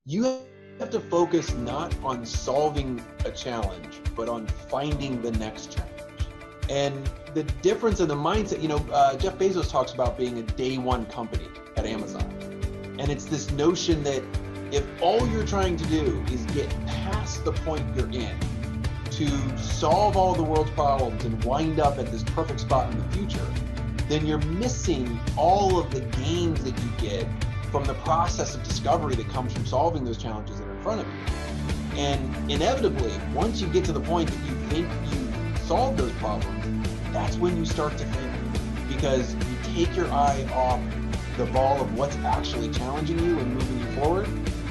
You have to focus not on solving a challenge, but on finding the next challenge. And the difference in the mindset, Jeff Bezos talks about being a day one company at Amazon. And it's this notion that if all you're trying to do is get past the point you're in to solve all the world's problems and wind up at this perfect spot in the future, then you're missing all of the gains that you get from the process of discovery that comes from solving those challenges that are in front of you. And inevitably, once you get to the point that you think you solved those problems, that's when you start to fail, because you take your eye off the ball of what's actually challenging you and moving you forward,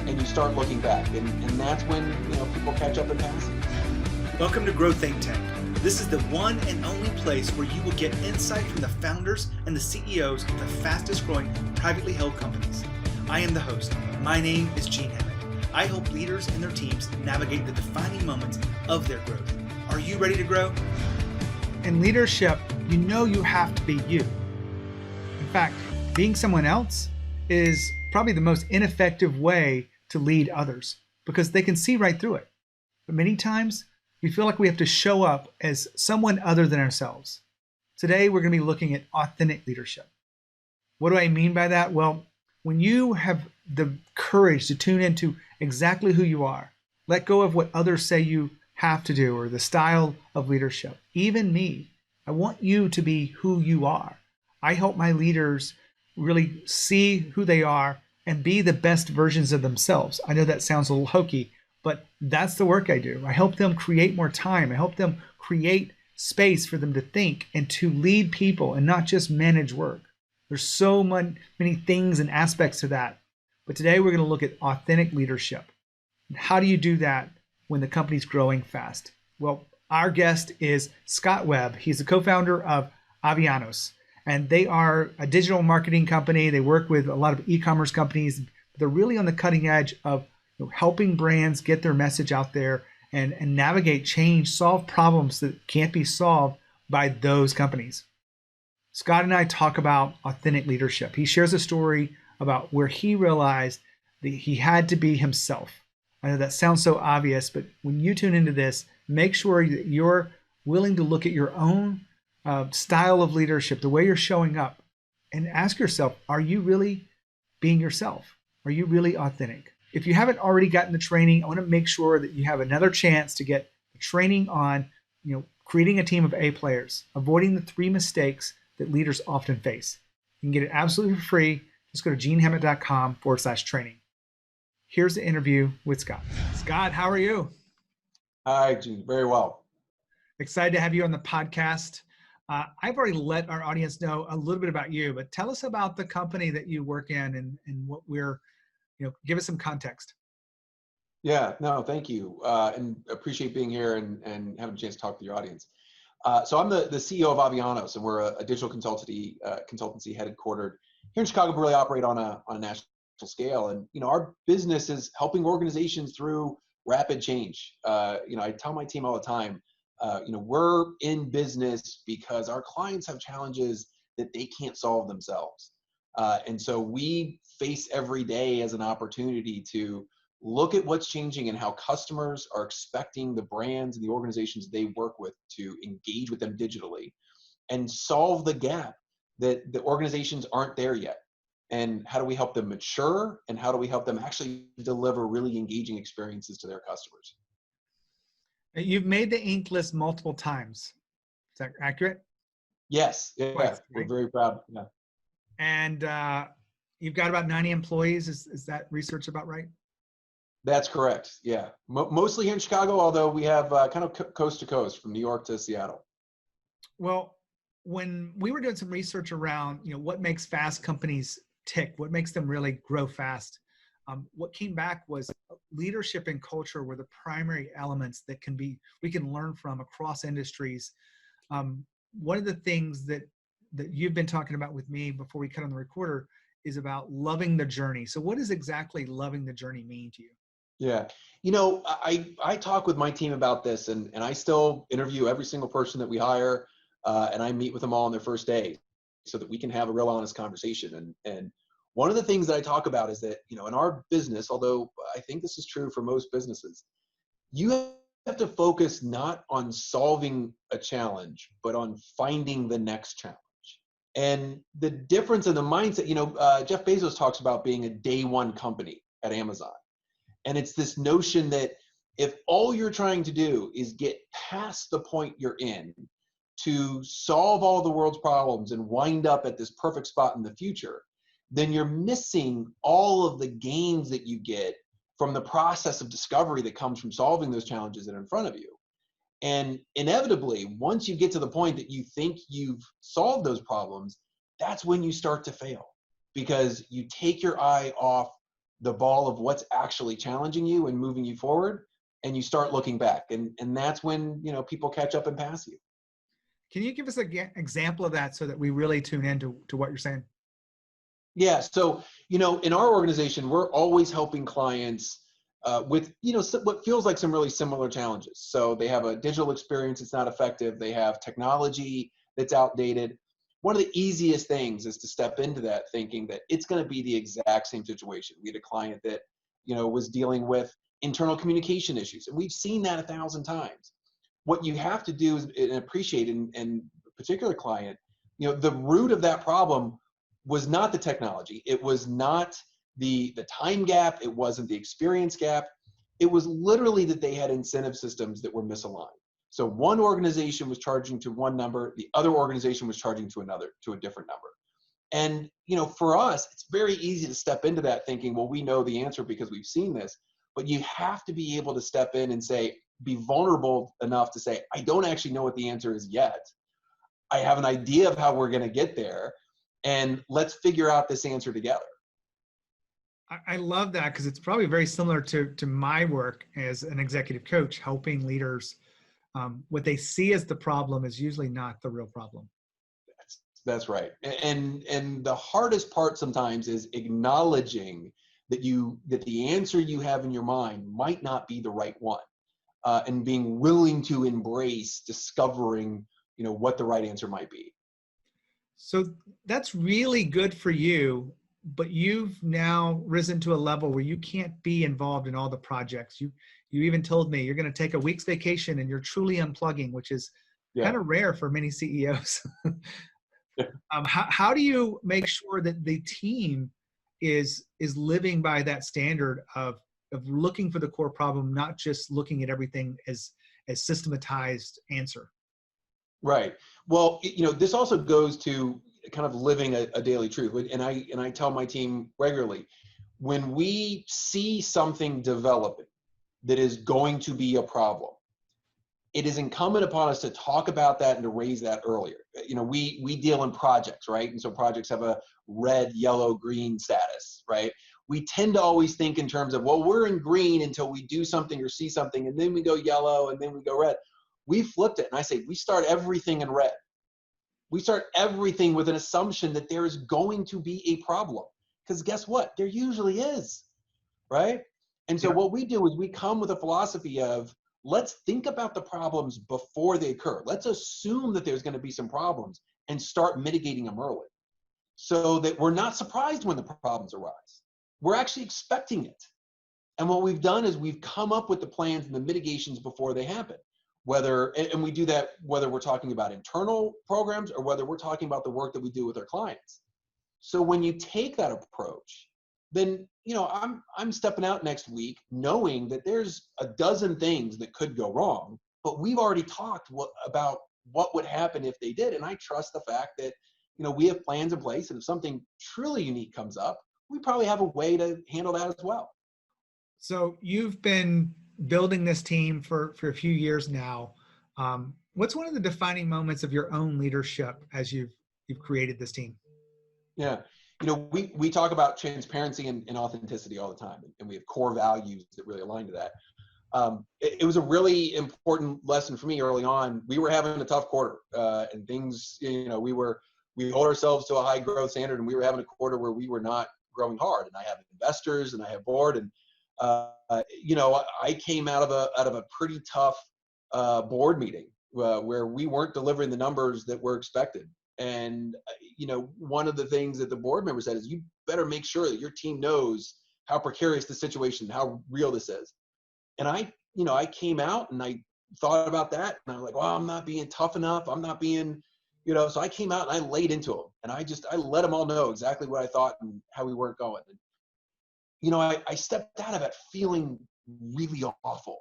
and you start looking back. And that's when people catch up and pass it. Welcome to Grow Think Tank. This is the one and only place where you will get insight from the founders and the CEOs of the fastest growing privately held companies. I am the host. My name is Gene Hammett. I help leaders and their teams navigate the defining moments of their growth. Are you ready to grow? In leadership, you have to be you. In fact, being someone else is probably the most ineffective way to lead others because they can see right through it. But many times, we feel like we have to show up as someone other than ourselves. Today, we're going to be looking at authentic leadership. What do I mean by that? Well, when you have the courage to tune into exactly who you are, let go of what others say you have to do or the style of leadership, even me, I want you to be who you are. I help my leaders really see who they are and be the best versions of themselves. I know that sounds a little hokey, but that's the work I do. I help them create more time. I help them create space for them to think and to lead people and not just manage work. There's so many things and aspects to that. But today we're going to look at authentic leadership. How do you do that when the company's growing fast? Well, our guest is Scott Webb. He's the co-founder of Avionos, and they are a digital marketing company. They work with a lot of e-commerce companies. They're really on the cutting edge of helping brands get their message out there and navigate change, solve problems that can't be solved by those companies. Scott and I talk about authentic leadership. He shares a story about where he realized that he had to be himself. I know that sounds so obvious, but when you tune into this, make sure that you're willing to look at your own style of leadership, the way you're showing up, and ask yourself, are you really being yourself? Are you really authentic? If you haven't already gotten the training, I want to make sure that you have another chance to get the training on creating a team of A players, avoiding the 3 mistakes that leaders often face. You can get it absolutely for free. Just go to genehammett.com/training. Here's the interview with Scott. Scott, how are you? Hi, Gene. Very well. Excited to have you on the podcast. I've already let our audience know a little bit about you, but tell us about the company that you work in and what we're, give us some context. Yeah, no, thank you. And appreciate being here and having a chance to talk to your audience. So I'm the CEO of Avionos, and we're a digital consultancy headquartered here in Chicago. We really operate on a national scale, and our business is helping organizations through rapid change. I tell my team all the time, we're in business because our clients have challenges that they can't solve themselves, and so we face every day as an opportunity to look at what's changing and how customers are expecting the brands and the organizations they work with to engage with them digitally and solve the gap that the organizations aren't there yet. And how do we help them mature, and how do we help them actually deliver really engaging experiences to their customers? You've made the Inc. list multiple times. Is that accurate? Yes. Yeah. Twice, We're right? very proud. Yeah. And you've got about 90 employees. Is that research about right? That's correct. Yeah. Mostly here in Chicago, although we have kind of coast to coast from New York to Seattle. Well, when we were doing some research around, what makes fast companies tick, what makes them really grow fast, what came back was leadership and culture were the primary elements that we can learn from across industries. One of the things that you've been talking about with me before we cut on the recorder is about loving the journey. So what does exactly loving the journey mean to you? Yeah. I talk with my team about this, and I still interview every single person that we hire, and I meet with them all on their first day so that we can have a real honest conversation. And one of the things that I talk about is that, in our business, although I think this is true for most businesses, you have to focus not on solving a challenge, but on finding the next challenge. And the difference in the mindset, Jeff Bezos talks about being a day one company at Amazon. And it's this notion that if all you're trying to do is get past the point you're in to solve all the world's problems and wind up at this perfect spot in the future, then you're missing all of the gains that you get from the process of discovery that comes from solving those challenges that are in front of you. And inevitably, once you get to the point that you think you've solved those problems, that's when you start to fail, because you take your eye off the ball of what's actually challenging you and moving you forward, and you start looking back. And that's when, people catch up and pass you. Can you give us an example of that so that we really tune into what you're saying? Yeah. So, in our organization, we're always helping clients with, what feels like some really similar challenges. So they have a digital experience that's not effective. They have technology that's outdated. One of the easiest things is to step into that thinking that it's going to be the exact same situation. We had a client that, was dealing with internal communication issues, and we've seen that 1,000 times. What you have to do is appreciate, in a particular client, the root of that problem was not the technology. It was not the time gap. It wasn't the experience gap. It was literally that they had incentive systems that were misaligned. So one organization was charging to one number, the other organization was charging to a different number. And, for us, it's very easy to step into that thinking, well, we know the answer because we've seen this, but you have to be able to step in and be vulnerable enough to say, I don't actually know what the answer is yet. I have an idea of how we're going to get there, and let's figure out this answer together. I love that, because it's probably very similar to my work as an executive coach, helping leaders. What they see as the problem is usually not the real problem. That's right. And the hardest part sometimes is acknowledging that the answer you have in your mind might not be the right one, and being willing to embrace discovering, what the right answer might be. So that's really good for you, but you've now risen to a level where you can't be involved in all the projects. You even told me you're going to take a week's vacation and you're truly unplugging, which is kind of rare for many CEOs. How do you make sure that the team is living by that standard of looking for the core problem, not just looking at everything as systematized answer? Right. Well, this also goes to kind of living a daily truth. And I tell my team regularly, when we see something developing that is going to be a problem, it is incumbent upon us to talk about that and to raise that earlier. We deal in projects, right? And so projects have a red, yellow, green status, right? We tend to always think in terms of, well, we're in green until we do something or see something, and then we go yellow, and then we go red. We flipped it, and I say we start everything in red. We start everything with an assumption that there is going to be a problem, because guess what? There usually is, right? And so what we do is we come with a philosophy of, let's think about the problems before they occur. Let's assume that there's going to be some problems and start mitigating them early, so that we're not surprised when the problems arise. We're actually expecting it. And what we've done is we've come up with the plans and the mitigations before they happen. And we do that whether we're talking about internal programs or whether we're talking about the work that we do with our clients. So when you take that approach, then I'm stepping out next week knowing that there's a dozen things that could go wrong, but we've already talked about what would happen if they did. And I trust the fact that we have plans in place, and if something truly unique comes up, we probably have a way to handle that as well. So you've been building this team for a few years now. What's one of the defining moments of your own leadership as you've created this team? Yeah. We talk about transparency and authenticity all the time, and we have core values that really align to that. It was a really important lesson for me early on. We were having a tough quarter, and things, we hold ourselves to a high growth standard, and we were having a quarter where we were not growing hard. And I have investors and I have board, and I came out of a pretty tough board meeting where we weren't delivering the numbers that were expected. And one of the things that the board member said is, better make sure that your team knows how precarious the situation, how real this is. And I came out and I thought about that, and I was like, well, I'm not being tough enough. I'm not being, so I came out and I laid into them, and I let them all know exactly what I thought and how we weren't going. And, I stepped out of it feeling really awful.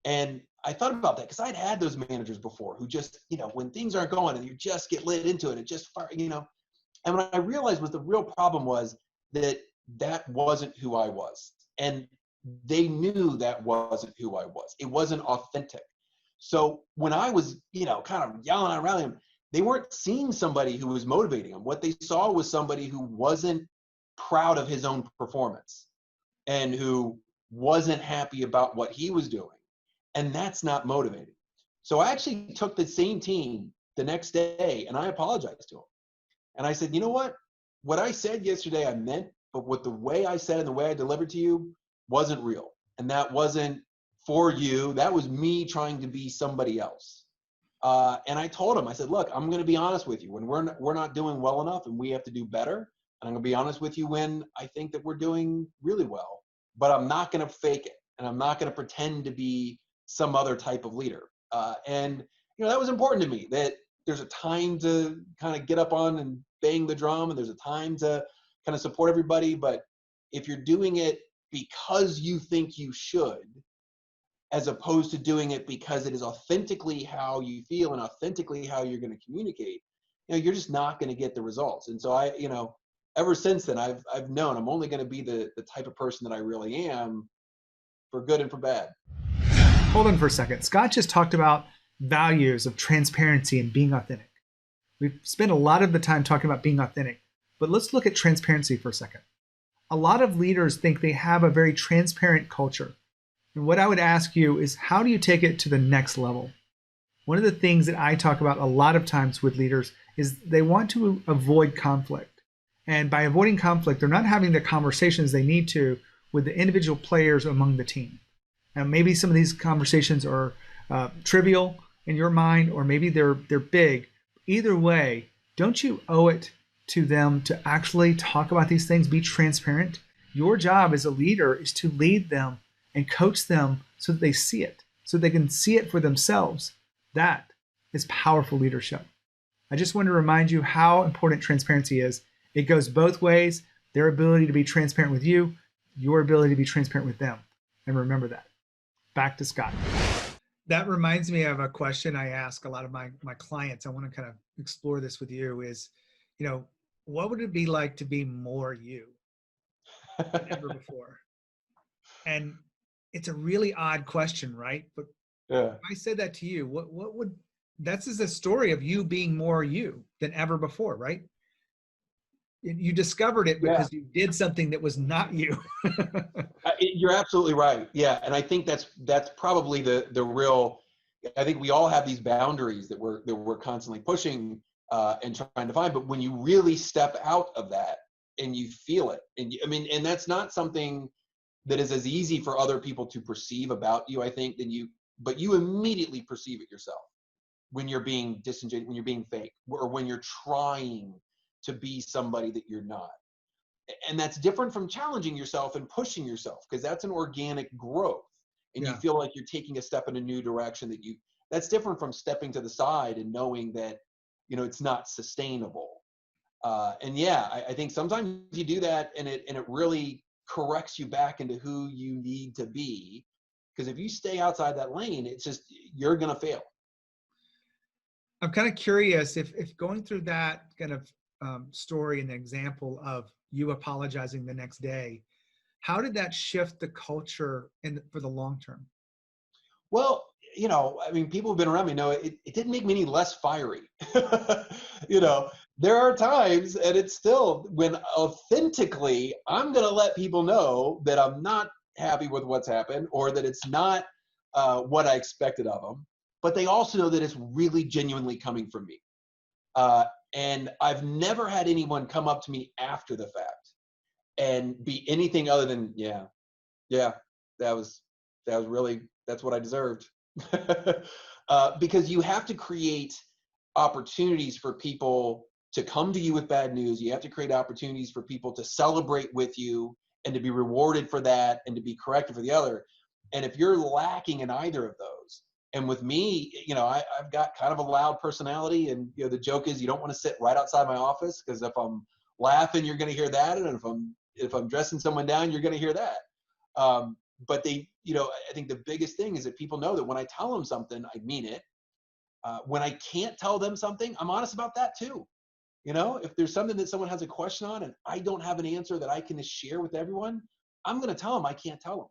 And I thought about that because I'd had those managers before who just, when things aren't going and you just get lit into it, it just fire. And what I realized was the real problem was that wasn't who I was. And they knew that wasn't who I was. It wasn't authentic. So when I was, kind of yelling and rallying them, they weren't seeing somebody who was motivating them. What they saw was somebody who wasn't proud of his own performance and who wasn't happy about what he was doing. And that's not motivating. So I actually took the same team the next day and I apologized to them. And I said, you know what? What I said yesterday, I meant, but what the way I said and the way I delivered to you wasn't real. And that wasn't for you. That was me trying to be somebody else. And I told him, I said, look, I'm going to be honest with you. When we're not doing well enough and we have to do better, and I'm going to be honest with you when I think that we're doing really well, but I'm not going to fake it. And I'm not going to pretend to be some other type of leader. And that was important to me, that there's a time to kind of get up on and bang the drum, and there's a time to kind of support everybody. But if you're doing it because you think you should, as opposed to doing it because it is authentically how you feel and authentically how you're going to communicate, you're just not going to get the results. And so ever since then, I've known I'm only going to be the type of person that I really am, for good and for bad. Hold on for a second. Scott just talked about values of transparency and being authentic. We've spent a lot of the time talking about being authentic, but let's look at transparency for a second. A lot of leaders think they have a very transparent culture. And what I would ask you is, how do you take it to the next level? One of the things that I talk about a lot of times with leaders is they want to avoid conflict. And by avoiding conflict, they're not having the conversations they need to with the individual players among the team. And maybe some of these conversations are trivial in your mind, or maybe they're big. Either way, don't you owe it to them to actually talk about these things, be transparent? Your job as a leader is to lead them and coach them so that they see it, so they can see it for themselves. That is powerful leadership. I just want to remind you how important transparency is. It goes both ways. Their ability to be transparent with you, your ability to be transparent with them. And remember that. Back to Scott. That reminds me of a question I ask a lot of my clients. I want to kind of explore this with you is, what would it be like to be more you than ever before? And it's a really odd question, right? But Yeah. if I said that to you, what would, that's just a story of you being more you than ever before, right? You discovered it because you did something that was not you. You're absolutely right. Yeah. And I think that's probably the real, I think we all have these boundaries that we're constantly pushing and trying to find, but when you really step out of that and you feel it, and that's not something that is as easy for other people to perceive about you, I think, but you immediately perceive it yourself when you're being disingenuous, when you're being fake, or when you're trying to be somebody that you're not. And that's different from challenging yourself and pushing yourself, because that's an organic growth, and you feel like you're taking a step in a new direction that's different from stepping to the side and knowing that, it's not sustainable. I think sometimes you do that and it really corrects you back into who you need to be. Because if you stay outside that lane, it's just, you're going to fail. I'm kind of curious if going through that kind of story and example of you apologizing the next day, how did that shift the culture for the long term? Well, people have been around me know it didn't make me any less fiery. There are times, and it's still, when authentically I'm going to let people know that I'm not happy with what's happened, or that it's not what I expected of them, but they also know that it's really genuinely coming from me. And I've never had anyone come up to me after the fact and be anything other than, that's what I deserved. Because you have to create opportunities for people to come to you with bad news. You have to create opportunities for people to celebrate with you and to be rewarded for that and to be corrected for the other. And if you're lacking in either of those, and with me, I've got kind of a loud personality, and the joke is you don't want to sit right outside my office, because if I'm laughing, you're going to hear that, and if I'm dressing someone down, you're going to hear that. But I think the biggest thing is that people know that when I tell them something, I mean it. When I can't tell them something, I'm honest about that too. If there's something that someone has a question on and I don't have an answer that I can share with everyone, I'm going to tell them I can't tell them.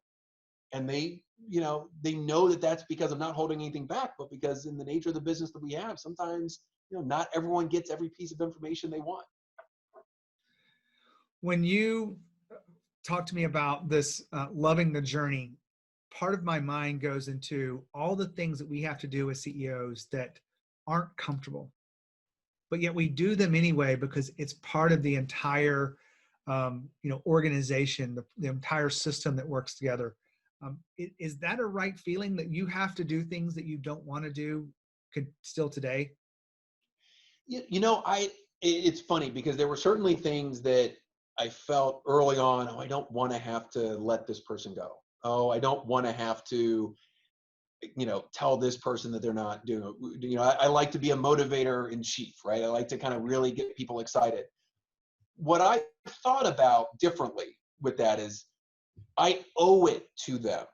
And they know that that's because I'm not holding anything back, but because in the nature of the business that we have, sometimes, not everyone gets every piece of information they want. When you talk to me about this loving the journey, part of my mind goes into all the things that we have to do as CEOs that aren't comfortable, but yet we do them anyway because it's part of the entire organization, the entire system that works together. Is that a right feeling, that you have to do things that you don't want to do still today? It's funny because there were certainly things that I felt early on, I don't want to have to let this person go. I don't want to have to, tell this person that they're not doing it. I like to be a motivator in chief, right? I like to kind of really get people excited. What I thought about differently with that is I owe it to them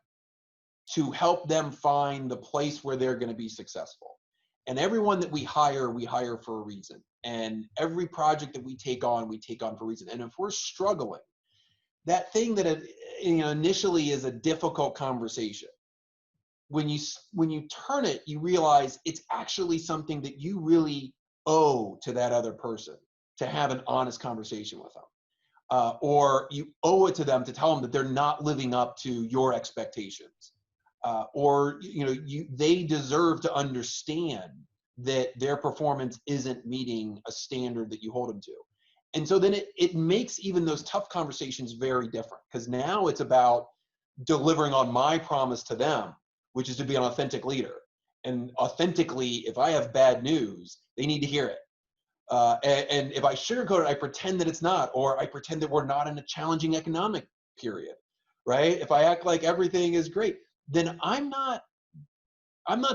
to help them find the place where they're going to be successful. And everyone that we hire for a reason. And every project that we take on for a reason. And if we're struggling, that thing that initially is a difficult conversation, when you turn it, you realize it's actually something that you really owe to that other person, to have an honest conversation with them. Or you owe it to them to tell them that they're not living up to your expectations. Or they deserve to understand that their performance isn't meeting a standard that you hold them to. And so then it makes even those tough conversations very different, because now it's about delivering on my promise to them, which is to be an authentic leader. And authentically, if I have bad news, they need to hear it. And if I sugarcoat it, I pretend that it's not, or I pretend that we're not in a challenging economic period, right? If I act like everything is great, then I'm not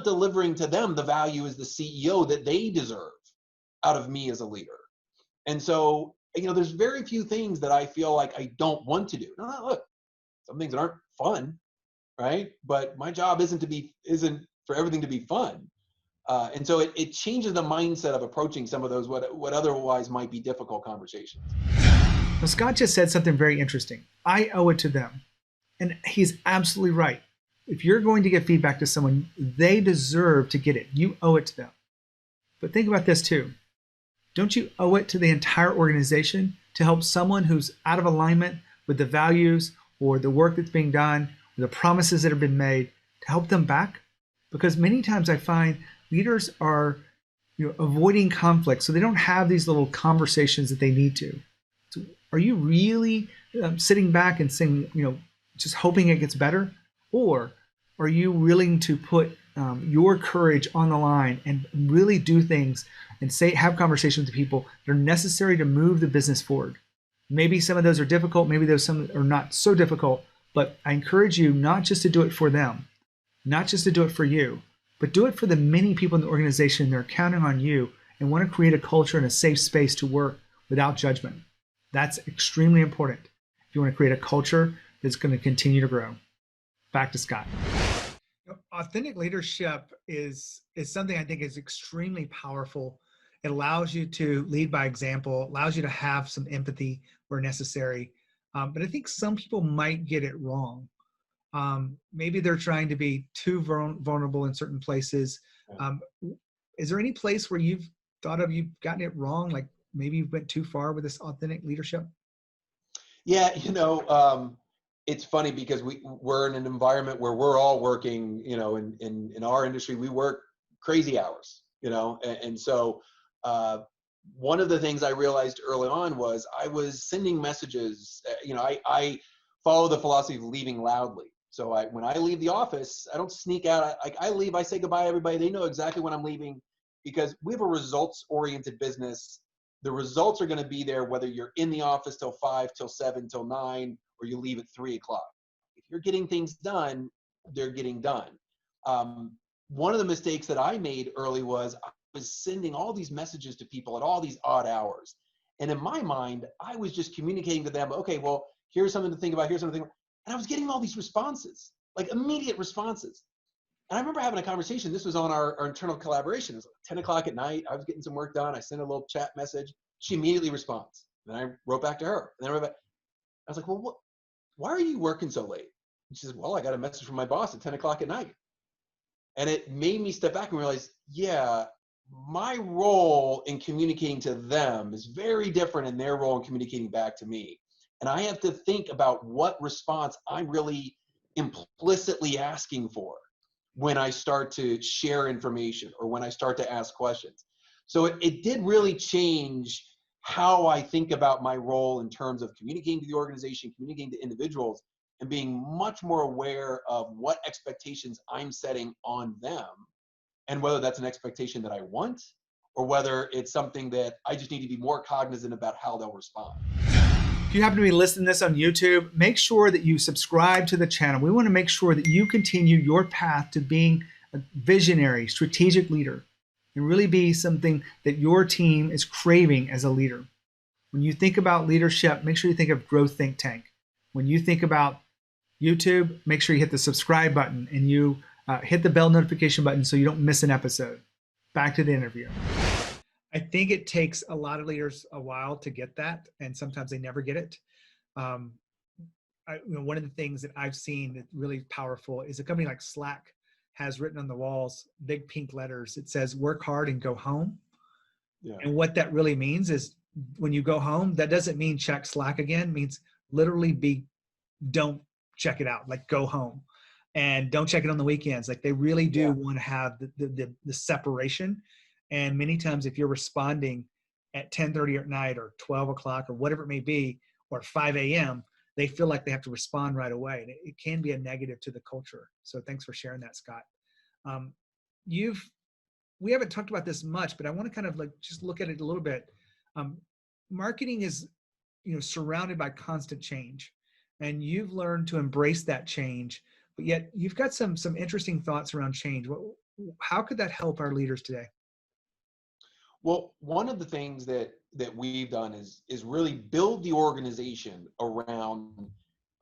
delivering to them the value as the CEO that they deserve out of me as a leader. And so, there's very few things that I feel like I don't want to do. Now, look, some things that aren't fun, right? But my job isn't for everything to be fun. And so it changes the mindset of approaching some of those what otherwise might be difficult conversations. Well, Scott just said something very interesting. I owe it to them. And he's absolutely right. If you're going to give feedback to someone, they deserve to get it. You owe it to them. But think about this too. Don't you owe it to the entire organization to help someone who's out of alignment with the values or the work that's being done, or the promises that have been made, to help them back? Because many times I find leaders are avoiding conflict, so they don't have these little conversations that they need to. So are you really sitting back and saying, just hoping it gets better? Or are you willing to put your courage on the line and really do things and have conversations with people that are necessary to move the business forward? Maybe some of those are difficult, maybe some are not so difficult, but I encourage you not just to do it for them, not just to do it for you, but do it for the many people in the organization that are counting on you and want to create a culture and a safe space to work without judgment. That's extremely important if you want to create a culture that's going to continue to grow. Back to Scott. Authentic leadership is something I think is extremely powerful. It allows you to lead by example, allows you to have some empathy where necessary. But I think some people might get it wrong. Maybe they're trying to be too vulnerable in certain places. Is there any place where you've gotten it wrong? Like maybe you went too far with this authentic leadership? Yeah, it's funny because we're in an environment where we're all working, in our industry, we work crazy hours, and so one of the things I realized early on was I was sending messages. I follow the philosophy of leaving loudly. So when I leave the office, I don't sneak out. I leave, I say goodbye to everybody. They know exactly when I'm leaving, because we have a results-oriented business The results are going to be there whether you're in the office till 5, till 7, till 9, or you leave at 3 o'clock. If you're getting things done, they're getting done. One of the mistakes that I made early was I was sending all these messages to people at all these odd hours. And in my mind, I was just communicating to them, okay, well, here's something to think about, here's something to think about. And I was getting all these responses, like immediate responses. And I remember having a conversation. This was on our internal collaboration. It was like 10 o'clock at night. I was getting some work done. I sent a little chat message. She immediately responds. And I wrote back to her. And then I wrote back. I was like, well, why are you working so late? And she says, well, I got a message from my boss at 10 o'clock at night. And it made me step back and realize, yeah, my role in communicating to them is very different than their role in communicating back to me. And I have to think about what response I'm really implicitly asking for when I start to share information or when I start to ask questions. So it did really change how I think about my role in terms of communicating to the organization, communicating to individuals, and being much more aware of what expectations I'm setting on them, and whether that's an expectation that I want or whether it's something that I just need to be more cognizant about how they'll respond. If you happen to be listening to this on YouTube, make sure that you subscribe to the channel. We want to make sure that you continue your path to being a visionary, strategic leader and really be something that your team is craving as a leader. When you think about leadership, make sure you think of Growth Think Tank. When you think about YouTube, make sure you hit the subscribe button and you hit the bell notification button so you don't miss an episode. Back to the interview. I think it takes a lot of leaders a while to get that, and sometimes they never get it. One of the things that I've seen that's really powerful is a company like Slack has written on the walls, big pink letters. It says, work hard and go home. Yeah. And what that really means is when you go home, that doesn't mean check Slack again. It means literally don't check it out, like go home. And don't check it on the weekends. Like they really do want to have the separation. And many times if you're responding at 10:30 at night or 12 o'clock or whatever it may be, or 5 a.m., they feel like they have to respond right away. And it can be a negative to the culture. So thanks for sharing that, Scott. We haven't talked about this much, but I want to kind of like just look at it a little bit. Marketing is, surrounded by constant change, and you've learned to embrace that change, but yet you've got some interesting thoughts around change. How could that help our leaders today? Well, one of the things that we've done is really build the organization around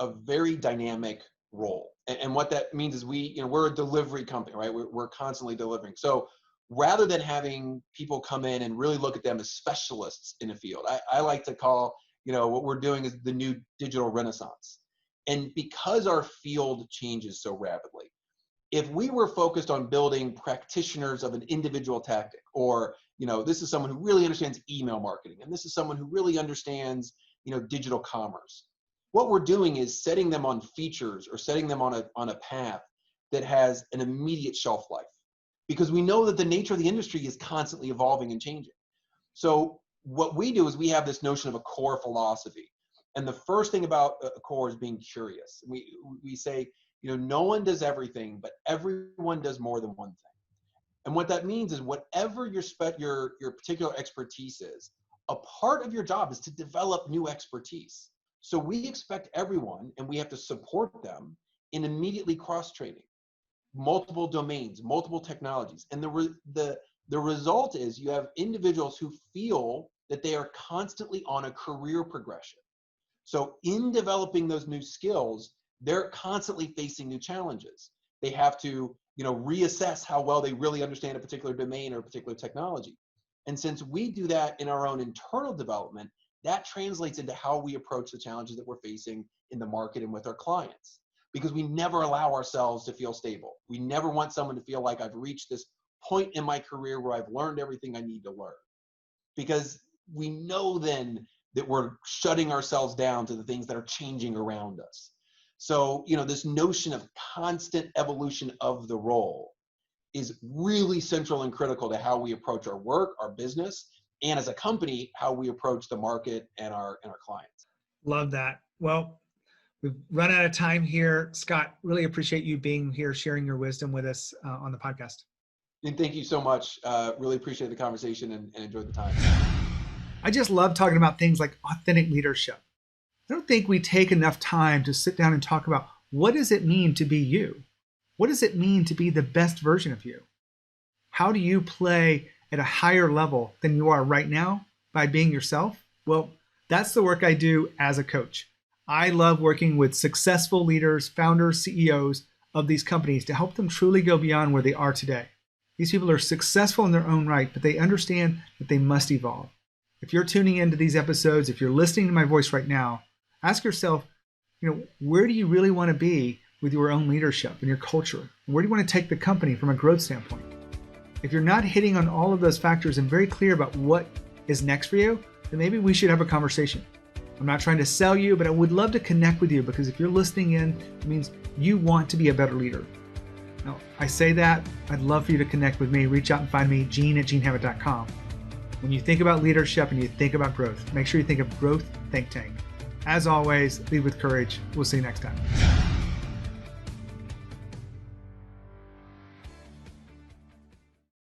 a very dynamic role. And what that means is we're a delivery company, right? We're constantly delivering. So rather than having people come in and really look at them as specialists in a field, I like to call, what we're doing is the new digital renaissance. And because our field changes so rapidly, if we were focused on building practitioners of an individual tactic, or this is someone who really understands email marketing, and this is someone who really understands digital commerce, what we're doing is setting them on features or setting them on a path that has an immediate shelf life, because we know that the nature of the industry is constantly evolving and changing. So what we do is we have this notion of a core philosophy, and the first thing about a core is being curious. We say, no one does everything, but everyone does more than one thing. And what that means is whatever your particular expertise is, a part of your job is to develop new expertise. So we expect everyone, and we have to support them in immediately cross-training, multiple domains, multiple technologies. And the result is you have individuals who feel that they are constantly on a career progression. So in developing those new skills, they're constantly facing new challenges. They have to, reassess how well they really understand a particular domain or a particular technology. And since we do that in our own internal development, that translates into how we approach the challenges that we're facing in the market and with our clients. Because we never allow ourselves to feel stable. We never want someone to feel like I've reached this point in my career where I've learned everything I need to learn. Because we know then that we're shutting ourselves down to the things that are changing around us. So, this notion of constant evolution of the role is really central and critical to how we approach our work, our business, and as a company, how we approach the market and our clients. Love that. Well, we've run out of time here. Scott, really appreciate you being here, sharing your wisdom with us on the podcast. And thank you so much. Really appreciate the conversation and enjoyed the time. I just love talking about things like authentic leadership. I don't think we take enough time to sit down and talk about what does it mean to be you? What does it mean to be the best version of you? How do you play at a higher level than you are right now by being yourself? Well, that's the work I do as a coach. I love working with successful leaders, founders, CEOs of these companies to help them truly go beyond where they are today. These people are successful in their own right, but they understand that they must evolve. If you're tuning into these episodes, if you're listening to my voice right now, ask yourself, where do you really want to be with your own leadership and your culture? Where do you want to take the company from a growth standpoint? If you're not hitting on all of those factors and very clear about what is next for you, then maybe we should have a conversation. I'm not trying to sell you, but I would love to connect with you because if you're listening in, it means you want to be a better leader. Now, I say that, I'd love for you to connect with me. Reach out and find me, gene@genehammett.com. When you think about leadership and you think about growth, make sure you think of Growth Think Tank. As always, lead with courage. We'll see you next time.